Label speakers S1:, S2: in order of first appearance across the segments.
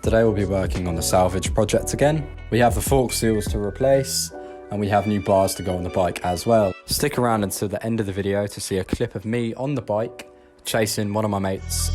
S1: Today we'll be working on the salvage project again. We have the fork seals to replace, and we have new bars to go on the bike as well. Stick around until the end of the video to see a clip of me on the bike chasing one of my mates.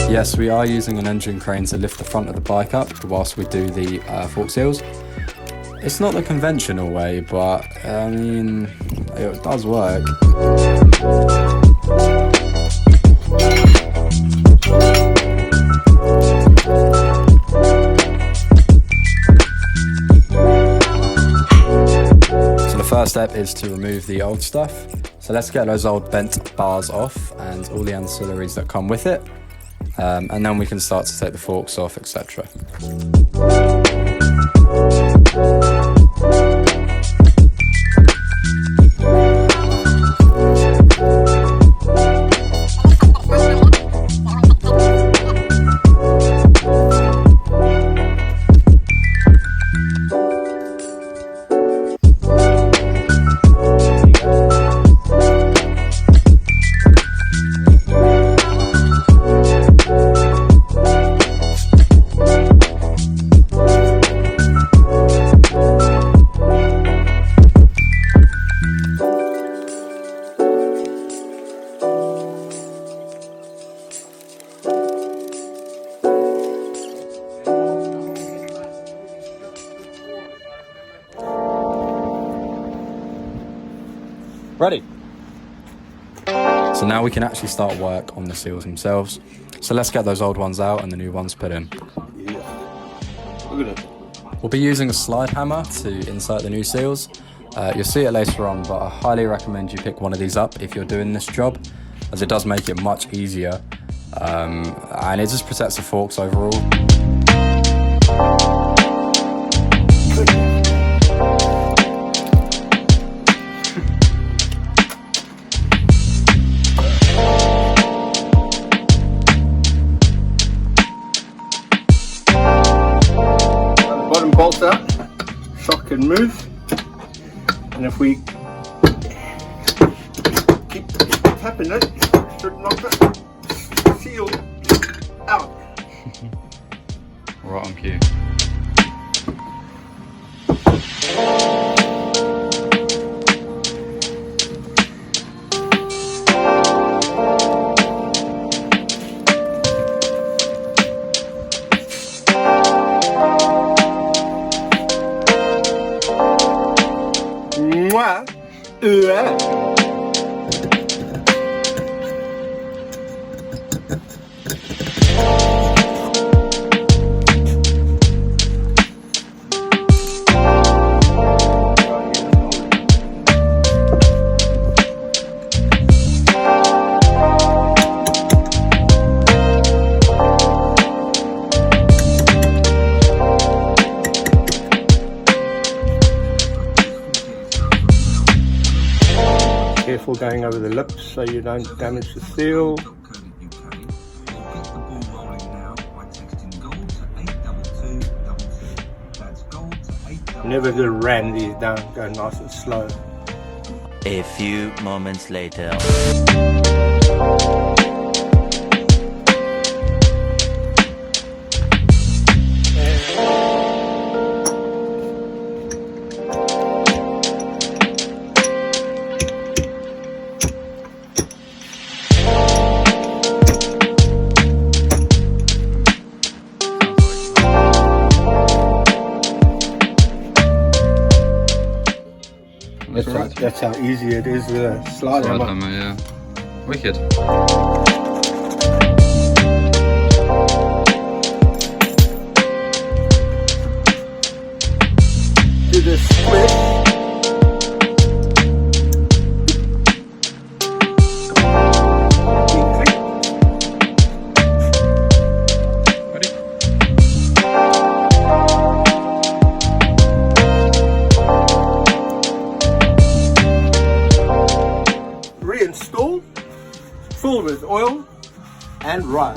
S1: Yes, we are using an engine crane to lift the front of the bike up whilst we do the fork seals. It's not the conventional way, but I mean, it does work. So the first step is to remove the old stuff. So let's get those old bent bars off and all the ancillaries that come with it. And then we can start to take the forks off, etc. Ready. So now we can actually start work on the seals themselves. So let's get those old ones out and the new ones put in. We'll be using a slide hammer to insert the new seals. You'll see it later on, but I highly recommend you pick one of these up if you're doing this job, as it does make it much easier, and it just protects the forks overall.
S2: Bolt out, shock and move, and if we keep tapping it, should knock the seal out.
S1: Right on cue.
S2: Careful going over the lips so you don't damage the seal. Never go ram these down, go nice and slow.
S3: A few moments later.
S2: That's how easy it is with a slide hammer.
S1: Yeah. Wicked.
S2: Do the split. with oil and rye.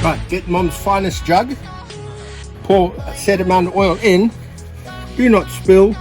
S2: Right, get Mom's finest jug, pour a set amount of oil in, do not spill.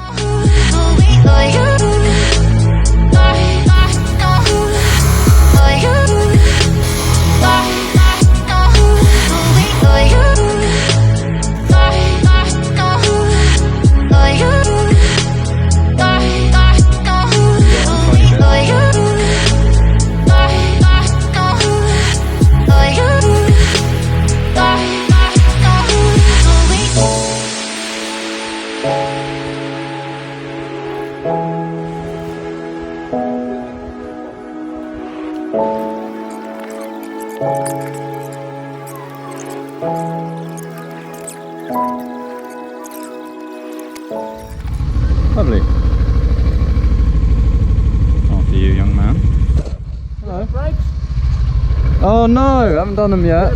S1: Lovely. After you, young man. Hello. Oh no, I haven't done them yet.